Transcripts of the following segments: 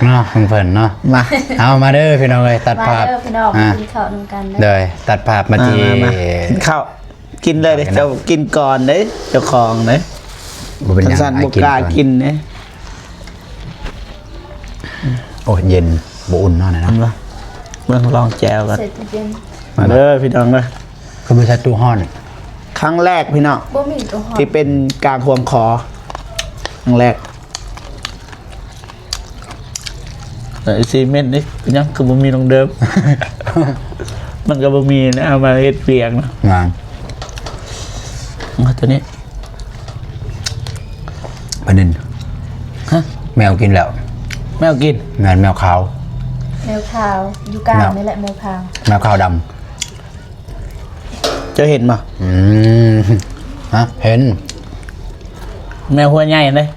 เนาะเพิ่นเนาะมาเอามาเด้อพี่น้องเลยตัดภาพพี่น้องกินข้าวนำกันเลยตัดภาพมาที่ข้าวกินเลยเจ้ากินก่อนเด้เจ้าของเด้สั้นๆบุกล้ากินเนี่ยโอ้เย็นบุอุ่นเนาะนะเมื่อลองแจวกันมาเด้อพี่น้องเลยคือไม่ใช่ตู้ห้อนครั้งแรกพี่น้องที่เป็นการห่วงคอครั้งแรกซีเมนต์นี่ยังคือบะหมี่ตรงเดิม มันก็บะหมี่นะเอามาเฮ็ดเปียกนะงานตัวนี้ประเด็นแมวกินแล้วแมวกินแมวขาวแมวขาวอยู่กลางนี่แหละแมวขาวแมวขาวดำจะเห็นป่ะฮะเห็นแมวหัวใหญ่เลย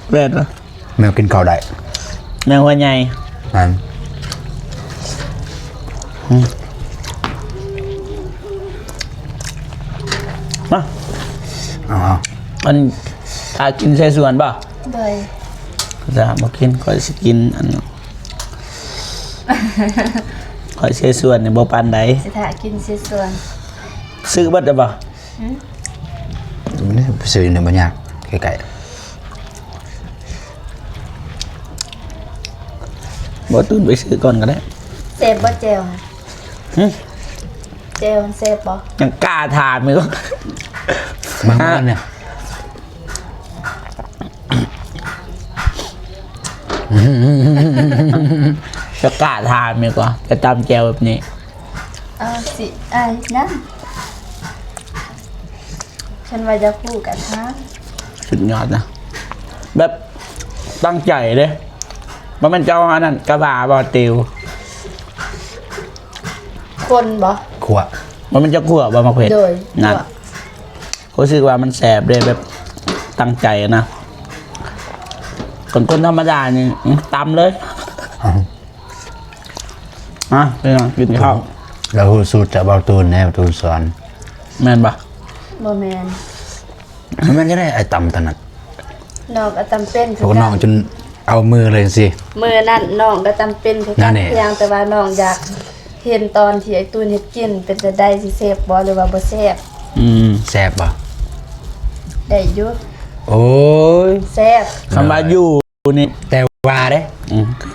เบ็ดแมวกินข้าวได้แมวหัวใหญ่มามันถ้ากินใส่ส่วนป่ะเลยจะมากินก็จะกินอันก็ใส่ส่วนในบ่ปานใดสิถ้ากินใส่ส่วนซื้อบัตรได้ป่ะนี่ซื้อในบ้านยากไก่บ่ตื่นไปซื้อก่อนก็ได้เซฟบ่เจลเจลเซฟบ่ยังกล้าถามมั้ยก็บางวันเนี่ยจะกล้าถามมั้ยก็จะตำแจวแบบนี้สินะฉันว่าจะพูดกับท่านสุดยอดนะแบบตั้งใจเลยมันเจ้าอันนั้นกระบะบอติวคนบ่ขวมันจะขั่วบะมะเขือนั่นรู้สึกว่ามันแสบเลยแบบตั้งใจนะคนธรรมดานี่ตำเลยไปลองกินข้าวเราสูตรจะเบาตูนแนวตูนสอนแมนปะบ่แมนมันจะได้ไอ้ตำถนัดน้องก็ตำเป็นพวกน้องจนเอามือเลยสิมือนั่นน้องก็ตำเป็นคือกันเพียงแต่ว่าน้องอยากเห็นตอนที่ไอ้ตูนเฮ็ดกินเป็นจะได้สิแซ่บบ่หรือว่าบ่แซ่บแซ่บป่ะได้อยู่โอ้ยแซ่บคำว่าอยู่นี่แต่ว่าเด้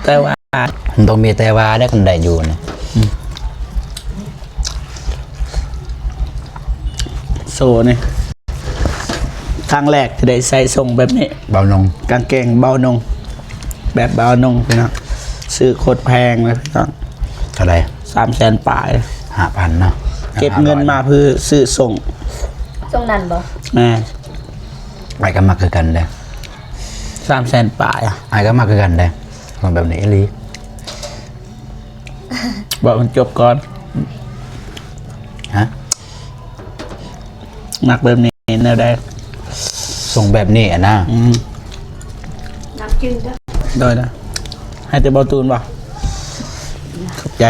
แต่ว่าต้องมีแต่ว่าได้คนได้อยู่นะโซ่นี่ครั้งแรกที่ได้ใส่ทรงแบบนี้เบานงกางเกงเบานงแบบเบานงพี่น้องซื้อโคตรแพงเลยพี่น้องเท่าไหร่300,000 ปลาย5,000เนาะเก็บเงินมาเพื่อซื้อส่งนั้นบ่แม่ไอ้ก็มาคือกันเด้300,000 ปลายไอ้ก็มาคือกันเด้คนแบบนี้ลีบอกมันจบก่อนฮะหนักแบบนี้แนวใดส่งแบบนี้อ่ะนะนักกินจ้ะโดยนะให้แต่บอตูนป่ะขอบใจ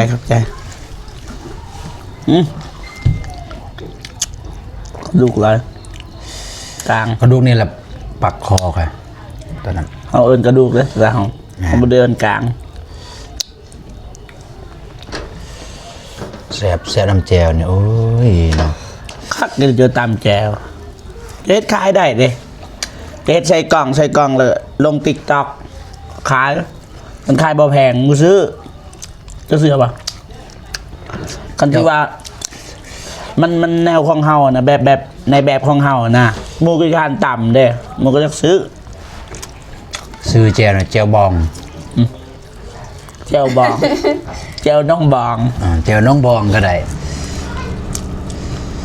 ลูกเลยกลางกระดูกนี่แหละปักคอค่ะตอนนั้นเอาเอินกระดูกเลยแต่ของเอาเดินกลางแซ่บน้ำแจวเนี่ยโอ้ยเนาะคักกินเจอตามแจวเฮ็ดขายได้เลยเฮ็ดใส่กล่องเลยลงTikTokขายมันขายบ่แพงกูซื้อจะซื้อป่ะกันที่ว่ามันแนวของเฮานะแบบในแบบของเฮานะมูก็การต่ำเด้มูก็จะซื้อแจวนะแจวบองแจวบองแจวน้องบองแจวน้องบองก็ได้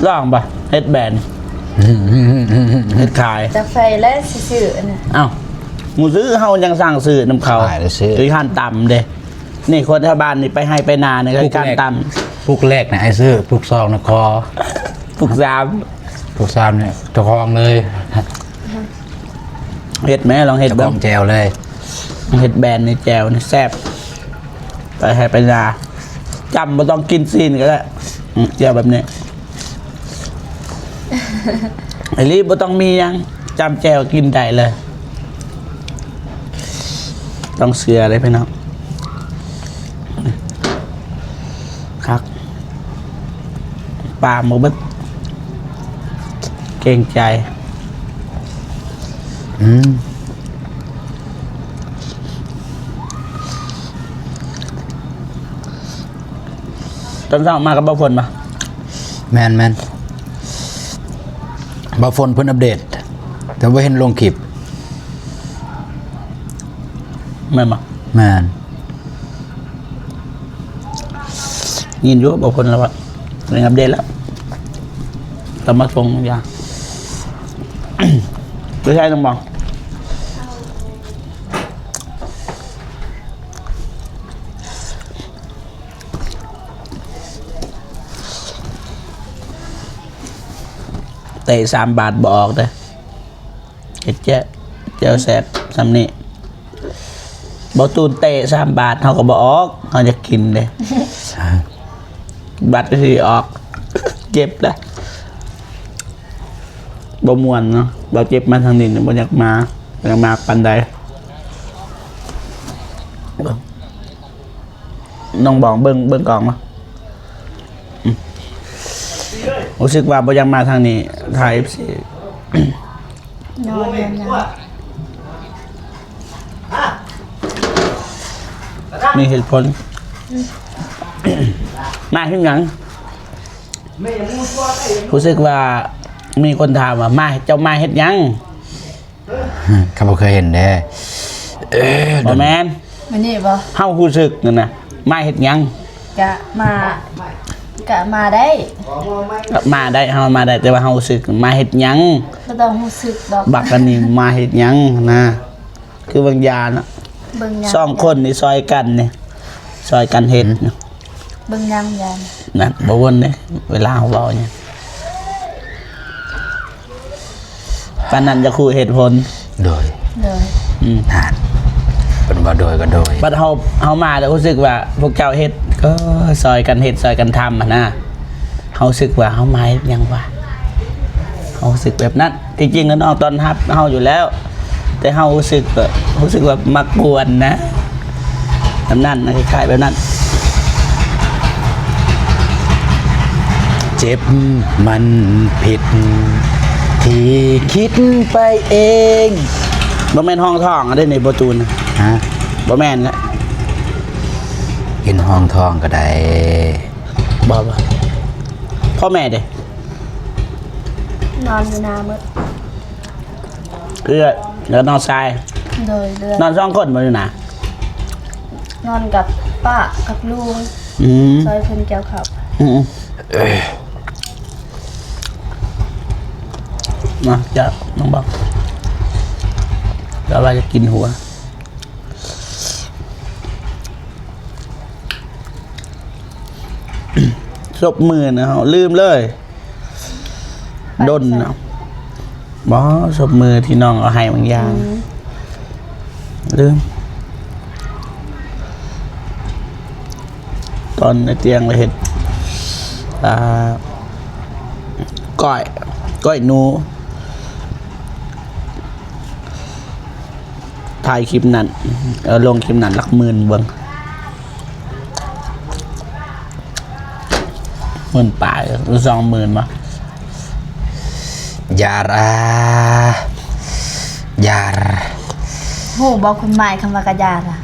ลองป่ะเฮ็ดแบนเฮ็ดขายจะไฟและซื้อนะอ้าวมูซื้อเฮายังสั่งซื้อน้ำเขาคือการต่ำเด้นี่คนชาวบ้านนี่ไปให้ไปนาเนี่ยคือการต่ำปุกแรกนะไอ้ซื้อปุกซองนะคอปุกสามเนี่ยตะคองเลยเห็ดไหมลองเห็ดบ้างแจวเลยเห็ดแบนในแจวนี่แซ่บไปให้ไปนาจำไม่ต้องกินซีนก็ได้แจวแบบนี้ไอ้รีบไม่ต้องมียังจำแจวกินได้เลย ต้องเสือเลยพี่น้องครับปลาหมกเบิดเกรงใจ อืม ตอนเช้ามากับบ่ฝนปะ แมนบ่ฝนเพิ่นอัปเดต แต่ว่าเห็นลงคลิป แม่นปะ แมน ยินอยู่บ่ฝนแล้วปะเรื่องอัปเดตแล้วเรามาส่งอย่าง ไม่ใช่ต้องบอกเตะ3 บาทบอกเลยเจ๊เจ้าแสบสำนี่บอตูนเตะ3 บาทเขาก็บออกเขาจะกินเลยบัตรที่ออก เจ็บเลยบ่มวนเนาะบ่เจ็บมาทางนี้บ่อยากมาปันใดน้องบอกเบิ่งกล่องเนาะรู้สึกว่าบ่อยากมาทางนี้ถ่ายสิ นอนเรียนยัง มีเหตุผล มาขึ้นหยังรู้สึกว่ามีคนถามว่ามาเจ้ามาเฮ็ดหยัง เขาบ่เคยเห็นเด้ บ่แม่น มื้อนี้บ่ เฮารู้สึกนั่นน่ะมาเฮ็ดหยัง กะมาได้ มาได้เฮามาได้แต่ว่าเฮารู้สึกมาเฮ็ดหยัง บ่ต้องรู้สึกดอก บักอันนี้มาเฮ็ดหยังนะคือบางยานะ เบิ่งยัง สองคนนี่ซอยกันนี่ซอยกันเฮ็ดนะ เบิ่งยังยัน นั่นบ่วนเด้เวลาเฮาเว้าเนี่ยปานนั้นจะคุยเหตุผล โดย เลย นานเป็นว่าโดยก็โดย บัดเฮามาแล้วรู้สึกว่าพวกเจ้าเฮ็ดก็ซอยกันเฮ็ดซอยกันทำนะเฮารู้สึกว่าเฮามาเฮ็ดหยังวะเฮารู้สึกแบบนั้นจริงๆแล้วน้องตอนรับเฮาอยู่แล้ว แต่เฮารู้สึกว่ามากวนนะแบบนั้นนะคล้ายๆแบบนั้น เจ็บมันผิด ที่คิดไปเอง บ่แม่นห้องท่องอันนี้ในประตูนะ ฮะ บ่แม่นละ กินห้องทองก็ได้ บ่พ่อแม่เด้ นอนอยู่นามื้อ แล้วนอนทราย โดยเดือน นอน2 คนบ่อยู่นะ นอนกับป้ากับลุง อืม ซอยเพิ่นเกี่ยวข้าว อืมมาจะน้องบอกแล้วว่าจะกินหัวซบมือนะฮะลืมเลยดนนะบอซบมือที่น้องเอาให้บางอย่างลืมตอนในเตียงเลยเห็นก้อยหนูถ่ายคลิปนั้นลงคลิปนั้น10,000เบิ่ง10,000 ปลายหรือ20,000มา ยาราฮู้บ่คุณหมายคำว่ากะยาล่ะ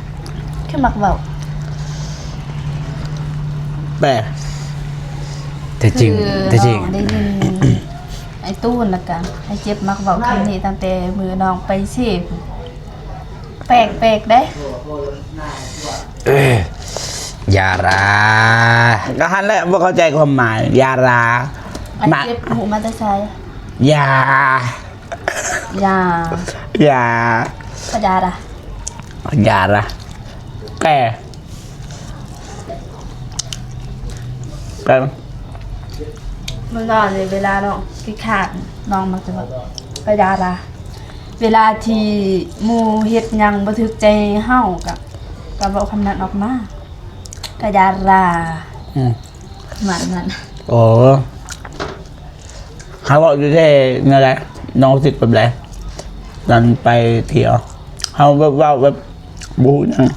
คือมักเว้า แปล แต่จริง คือ แต่จริง น้อได้ยินไอ้ตู้นละกันไอ้เจ็บมักเว้าคำนี้ตั้งแต่มือน้องไปสิแปลกๆเด้ ยารา ก็หันแหละว่าเข้าใจความหมาย ยารา ไอ้ มา เจ็บหูมาแต่ไส ยาย า ยาก ะยาล่ะ ยาละแปลมันนอนเลยเวลาน้องขี้ขาดน้องมักจะแบบกะยาล่ะเวลาที่หมู่เฮ็ดหยังบ่ถูกใจเฮาก็เว้าคำนั้นออกมากะยาล่ะ อืม ประมาณนั้น โอ้เขาบอกอยู่ที่นั่นแหละน้องรู้สึกแบบไรตอนไปเที่ยวเขาแบบว่าแบบ บูนัง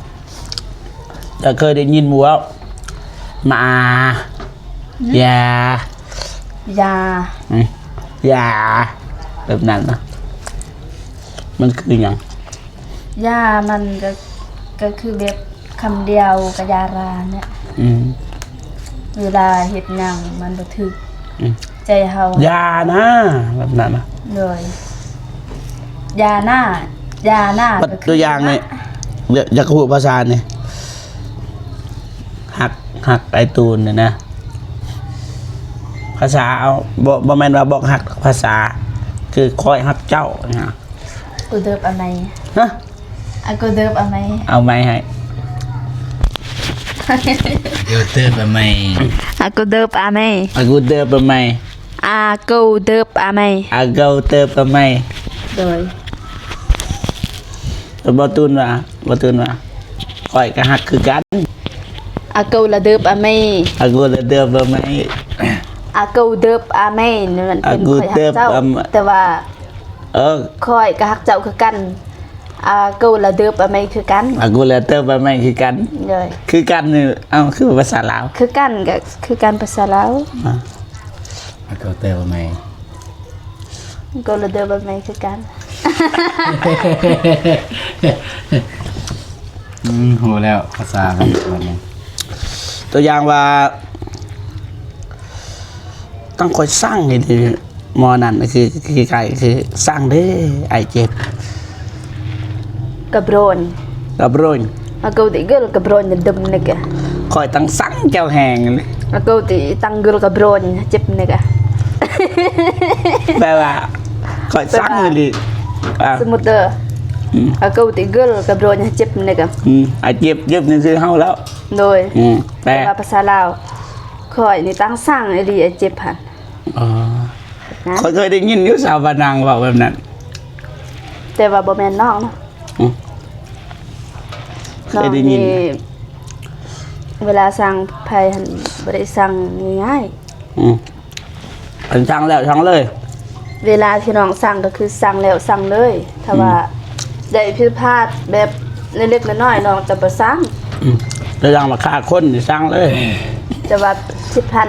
แต่เคยได้ยินว่ามาอยาย า ยาแบบนั้นนะมันคืออย่าง ยามันก็คือแบบคำเดียวกับยาราเนี่ย อืม เวลาเฮ็ดหยังมันบ่ถึก อืม ใจเฮาย านะแบบนั้นนะ เลยยาหน้าก็คื ตัวอย่างเนี่ยอยากพูดภาษาเนี่ยหักไอตูนเนี่ยนะภาษาเอาบ่แม่นว่าบอกหักภาษา คือคอยหักเจ้านะ กูเดิบอะไหม ฮะ กูเดิบอะไหม เอาไหมให้ เดี๋ยวเติบไปไหม กูเดิบอะไหม อากูเติบไปไหม กูเดิบอะไหม อากูเติบไปไหม โดย บ่ตูนว่าคอยก็หักคือกัน กูละเดิบอะไหม อากูเลยเติบไปไหม กูเดิบอะไหมนี่มันเป็น กู คอยฮั เดิ ก บ เจ้า อะไหม แต่ว่า เออ คอยกับฮักเจ้าคือกันกูละเดิบอะไหมคือกัน อากูเลยเติบไปไหมคือกัน เลย คือกันนี่เอาคือภาษาลาว คือกันกับคือกันภาษาลาว อ่ะ เอาเกาเติบไปไหม กูละเดิบอะไหมคือกัน โหแล้วภาษามันแบบนี้ ตัวอย่างว่าต้องคอยสร้างให้ดีมอนั่นคือไก่คือสร้างเด้อไอเจ็บ กับโรน กับโรย กูติกลกับโรนจะดมนึก คอยตั้งสั่งเจ้าแหงเลย กูติตังกลกับโรนเจ็บนึก แปลว่าคอยสั่งเลยอ่ะ สมมุติเด้อกูติกลกับโรนเจ็บนึก ไอเจ็บนี่คือเฮาแล้ว โดย แปล แต่ว่าภาษาลาวคอยนี่ตั้งสร้างไอ้ดีไอ้เจ็บหัน อ๋อ นะ คอยเคยได้ยินอยู่สาวบานางบอกแบบนั้น แต่ว่าบ่แม่นน้องเนาะ อืม เคยได้ยิน เวลาสั่งไผหันบ่ได้สั่งง่าย เป็นช่างแล้วช่างเลย ๆเวลาที่น้องสั่งก็คือสั่งแล้วสั่งเลย ถ้าว่าได้ผิดพลาดแบบเล็กๆน้อยๆน้องจะบ่สั่ง ตัวอย่างมาฆ่าคนนี่ช่างเลย แต่ว่าผิดพลา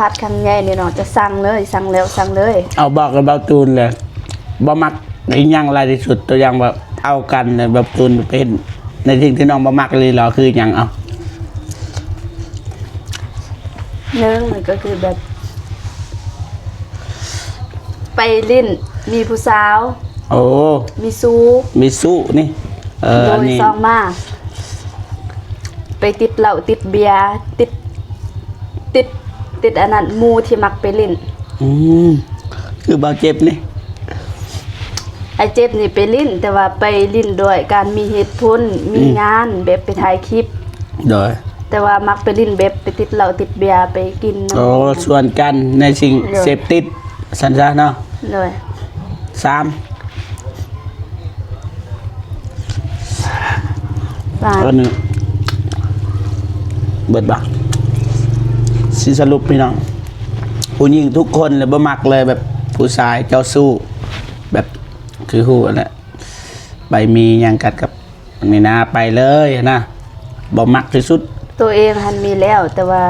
ดครั้งใหญ่นี่น้องจะสั่งเลยสั่งแล้วสั่งเลย เอาบอกกับเบาตูนเลยบ่มักอีกอย่างอะไรที่สุดตัวอย่างแบบเอากันเลยแบบตูนเป็นในสิ่งที่น้องบ่มักเลยเหรอคืออย่างเอา หนึ่งมันก็คือแบบ ไปลิ้นมีผู้สาว โอ้ มีซู มีสู้นี่โดย นี่ ซองมาไปติดเหล้าติดเบียร์ติดอันนั้นหมูที่มักไปลิ้น อืมคือเบาเจ็บนี่ ไอเจ็บนี่ไปลิ้น แต่ว่าไปลิ้นด้วยการมีเหตุผลมีงานแบบไปถ่ายคลิป โดย แต่ว่ามักไปลิ้นแบบไปติดเหล้าติดเบียร์ไปกินน้ำ โอ้ส่วนกันในสิ่ง โดย เสพติดสันซะเนาะ เลย 3 ว่า อันนึงเบิดบักสิสรุปพี่น้องผู้หญิงทุกคนเลยบ่มักเลยแบบผู้ชายเจ้าสู้ แบบคือฮู้นั่นแหละไปมีหยังกัดกับนี่นะไปเลยนะบ่มักที่สุด ตัวเองหันมีแล้ว แต่ว่า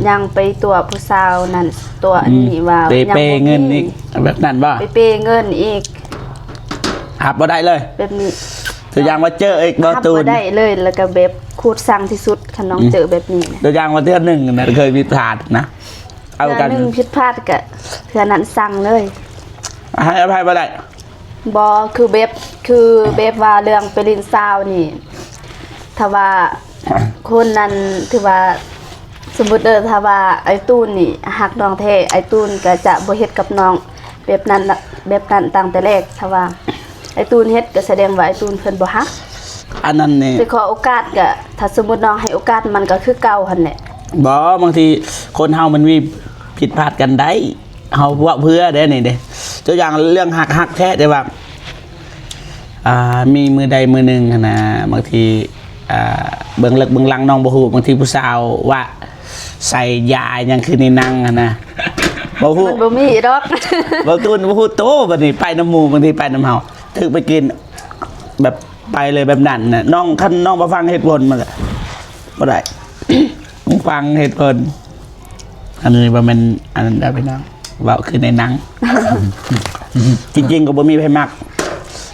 ยังไปตัวผู้สาวนั่นตัวอันนี้ว่า เป ยัง เป บ่มี เงินอีกแบบนั้นบ่ ไปเปย์เงินอีก หับบ่ได้เลย แบบนี้ ตัวอย่างว่าเจออีกบ่ ทับ ตู บ่ น ได้เลยแล้วก็แบบคูดสั่งที่สุดคันน้องเจอแบบนี้นะ ตัวอย่างว่าเทื่อหนึ่งนะเคยมีผ่านนะเอากัน เทื่อหนึงผิดพลาดก็เทื่อนั้นสั่งเลย ให้อภัยบ่ได้ บ่คือแบบว่าเรื่องไปลินซาวนี่ถ้าว่าคนนั้นถือว่าสมมุติถ้าว่าไอ้ตูนนี่ฮักน้องแท้ไอ้ตูนก็จะบ่เฮ็ดกับน้องแบบนั้นละแบบนั้นตั้งแต่แรกถ้าว่าไอ้ตูนเฮ็ดก็แสดงว่าไอ้ตูนเพิ่นบ่ฮัก อันนั้นนี่ สิขอโอกาสก็ถ้าสมมุติน้องให้โอกาสมันก็คือเก่าหั่นแหละ บ่บางทีคนเฮามันมีผิดพลาดกันได้เฮาว่าเพื่อได้นี่เด้ตัวอย่างเรื่องหักแท้แต่ว่ามีมือใดมือหนึ่งหั้นนะบางทีเบิ่งเลิกเบิ่งหลังน้องบ่ฮู้บางทีผู้สาวว่าใส่ยาหยังคือในนังหั้นนะบ่ฮู้ มันบ่มีดอก บางตูนบ่ฮู้โตบัดนี้ไปน้ำหมู่บางทีไปน้ำเฮาถึกไปกินแบบ ไปเลยแบบนั้นน่ะน้องคันน้องมาฟังเหตุผลมันก็บ่ได้ ฟังเหตุผลอันนี้ว่ามันอันนั้นได้ไปน้องเว่าคือในหนัง จริงๆก็บ่มีไผมัก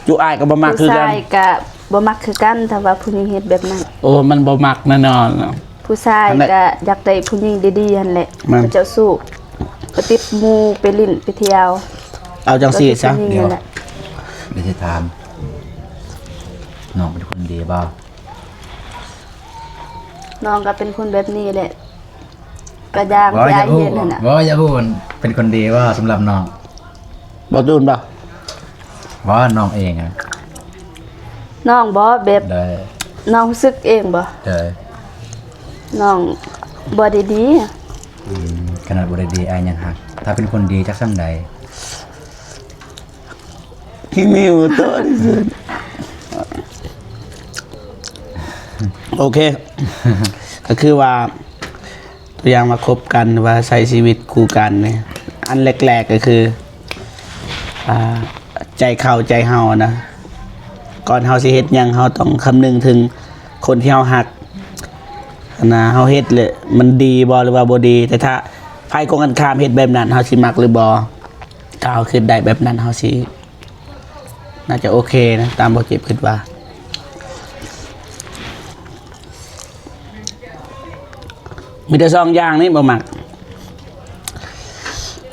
จุอ้ายก็บ่มักคือ ผู้ กัน ชายก็บ่มักคือกันถ้าว่าผู้หญิงเฮ็ดแบบนั้น โอ้มันบ่มักแน่นอน ผู้ชายก็อยากได้ผู้หญิงดีๆหั่นแหละ มัน เขาเจ้าสู้ก็ติดหมู่ไปลิ้นไปเที่ยว เอาจังซี่ซะ ก็คือผู้หญิงนั่นแหละ เดี๋ยวจะถามน้องเป็นคนดีบ่ น้องก็เป็นคนแบบนี้แหละก็ยาม บ่อย่าพู เห็ ด นนั่นน่ะ บ่อย่าพูดเป็นคนดีว่าสำหรับน้อง บ่ตูนบ่ ว่าน้องเองอะ น้องบ่แบบ ได้ น้องรู้สึกเองบ่ ได้ น้องบ่ได้ดี ขนาดบ่ได้ดีอายยังหักถ้าเป็นคนดีจักซ้ำใด ที่มีอยู่ตัวที่สุดโอเค ก็คือว่าตัวอย่างมาคบกันว่าใช้ชีวิตคู่กันเนี่ยอันแรกๆก็คือใจเข้าใจเฮานะก่อนเฮาสิเฮ็ดหยังเฮาต้องคำนึงถึงคนที่เฮาฮักนะเฮาเฮ็ดเลยมันดีบ่หรือว่าบ่ดี แต่ถ้าไผกงกันข้ามเฮ็ดแบบนั้นเฮาสิมักหรือบ่ถ้าเฮาคิดได้แบบนั้นเฮาสิน่าจะโอเคนะตามบ่เจ็บคิดว่ามีแต่สองอย่างนี่บ่มัก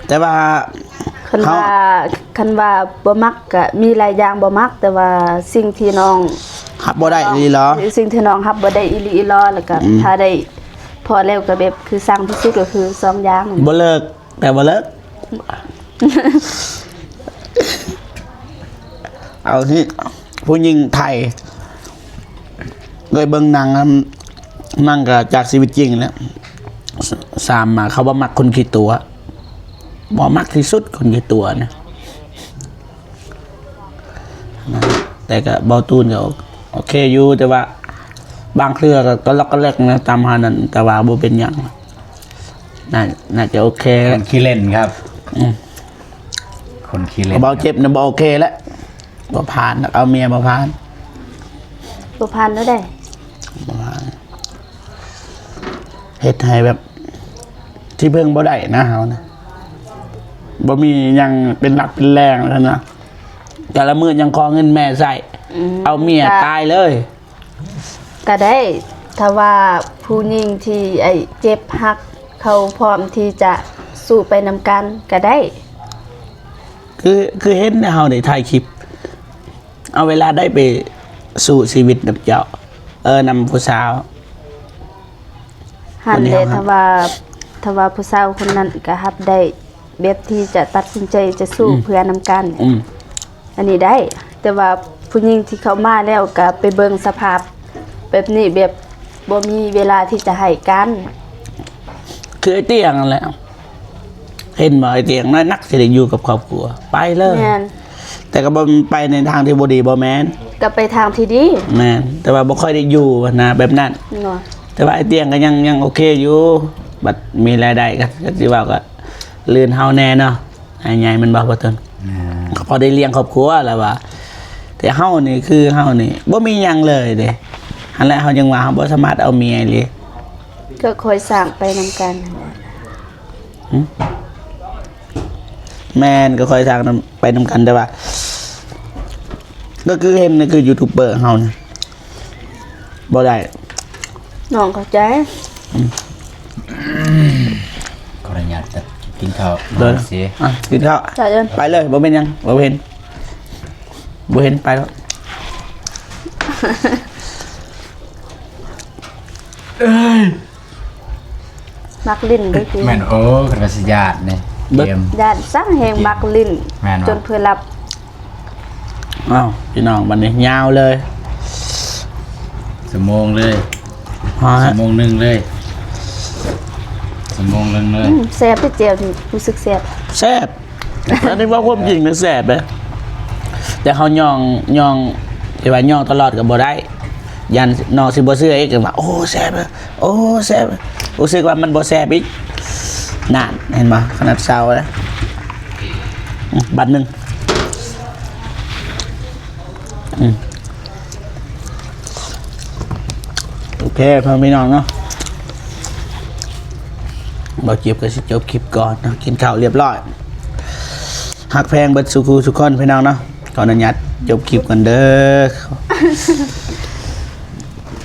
แต่ว่า คัน เขา ว่าคันว่าบ่มักก็มีหลายอย่างบ่มัก แต่ว่าสิ่งที่น้อง หับบ่ได้ดีเหรอ สิ่งที่น้องรับบ่ได้อีหลีอีหลอแล้วก็ถ้าได้พอแล้วก็แบบคือสั่งที่สุดก็คือสองอย่างนั่น บ่เลิกแต่บ่เลิก เอาที่ผู้หญิงไทยเลยเบิ่งหนังนั่งกับจากชีวิตจริงแล้วสามมาเขาบ่มักคนขี้ตัวบ่มักที่สุดคนขี้ตัวนะแต่ก็เบาตูนก็โอเคอยู่แต่ว่าบางเครือก็ล็อกก็เล็กนะตามหานั้นแต่ว่าบ่เป็นหยังน่าจะโอเค คนขี้เล่นครับคนขี้เล่น เบาเจ็บนะบ่โอเคแล้วบ่ผ่านเอาเมียบ่ผ่าน บ่ผ่านแล้วได้ เฮ็ดให้แบบ ที่เพิ่งบ่ได้นะเฮานะบ่มีหยังเป็นหลักเป็นแรงแล้วนะแต่ละมื้อยังขอเงินแม่ใช้เอาเมียตายเลย ก็ได้ถ้าว่าผู้หญิงที่ไอ้เจ็บฮักเขาพร้อมที่จะสู้ไปนำกันก็ได้ คือเห็นเฮาได้ถ่ายคลิป เอาเวลาได้ไปสู่ชีวิตนำเจ้านำผู้สาว หัน วันนี้ เลย ครับ ถ้าว่าผู้สาวคนนั้นก็รับได้แบบที่จะตัดสินใจจะสู้เพื่อนำกัน อันนี้ได้ แต่ว่าผู้หญิงที่เขามาแล้วก็ไปเบิ่งสภาพ แบบนี้แบบบ่มีเวลาที่จะให้กัน คือไอ้เตียงนั่นแหละเห็นบ่ไอ้เตียงน้อยนักสิได้อยู่กับครอบครัว ไปเลย แม่น แต่ก็บ่ไปในทางที่บ่ดีบ่แม่น ก็ไปทางที่ดี แม่นแต่ว่าบ่ค่อยได้อยู่นะแบบนั้น เนาะ แต่ว่าไอ้เตียงก็ยังโอเคอยู่บัดมีรายได้ก็สิว่าก็ลื่นเฮาแน่เนาะไอ้ใหญ่มันบ่บ่ต้นก็พอได้เลี้ยงครอบครัวแล้วว่า แต่เฮานี่คือเฮานี่บ่มีหยังเลยเด้อันแหละเฮายังว่าเฮาบ่สามารถเอาเมียเลย ก็คอยสร้างไปนำกัน แม่นก็ค่อยสร้างไปนำกันแต่ว่า ก็คือเห็นนี่คือยูทูบเบอร์เฮานี่บ่ได้ น้องเข้าใจ ขออนุญาตจะกินข้าว เดิน สิ กินข้าว จ้าเอิ้น ไปเลยบ่เป็นหยังบ่เห็นไปแล้ว มักลิ้นด้วยคือ แม่นโอ้คนกัสยาดเนี่ยเกม ย่านสั่งแหงมักลิ้น แม่นวะ จนเพื่อรับ อ้าวพี่น้องบัดนี้ยาวเลย ชั่วโมงเลย ฮะ ชั่วโมงหนึงเลยชั่วโมงหนึงเลย แซ่บไปเจียวนี่รู้สึกแซ่บ แซ่บอันนี้ว่าความจริงนะแซ่บเลยแต่เขาย่องที่ว่าย่องตลอดก็บ่ได้ยันน้องสิบ่เชื่ออีกก็ว่าโอ้แซ่บเลยโอ้แซ่บรู้สึกว่ามันบ่แซ่บอีกนั่นเห็นบ่ขนาดเช้าแล้วบัดหนึง เคพ่อพี่น้องเนาะบ่เจ็บก็สิจบคลิปก่อนเนาะกินข้าวเรียบร้อยหักแพงเบิดสุขูสุขคนพี่น้องเนาะขออนุญาตจบคลิปกันเด้อ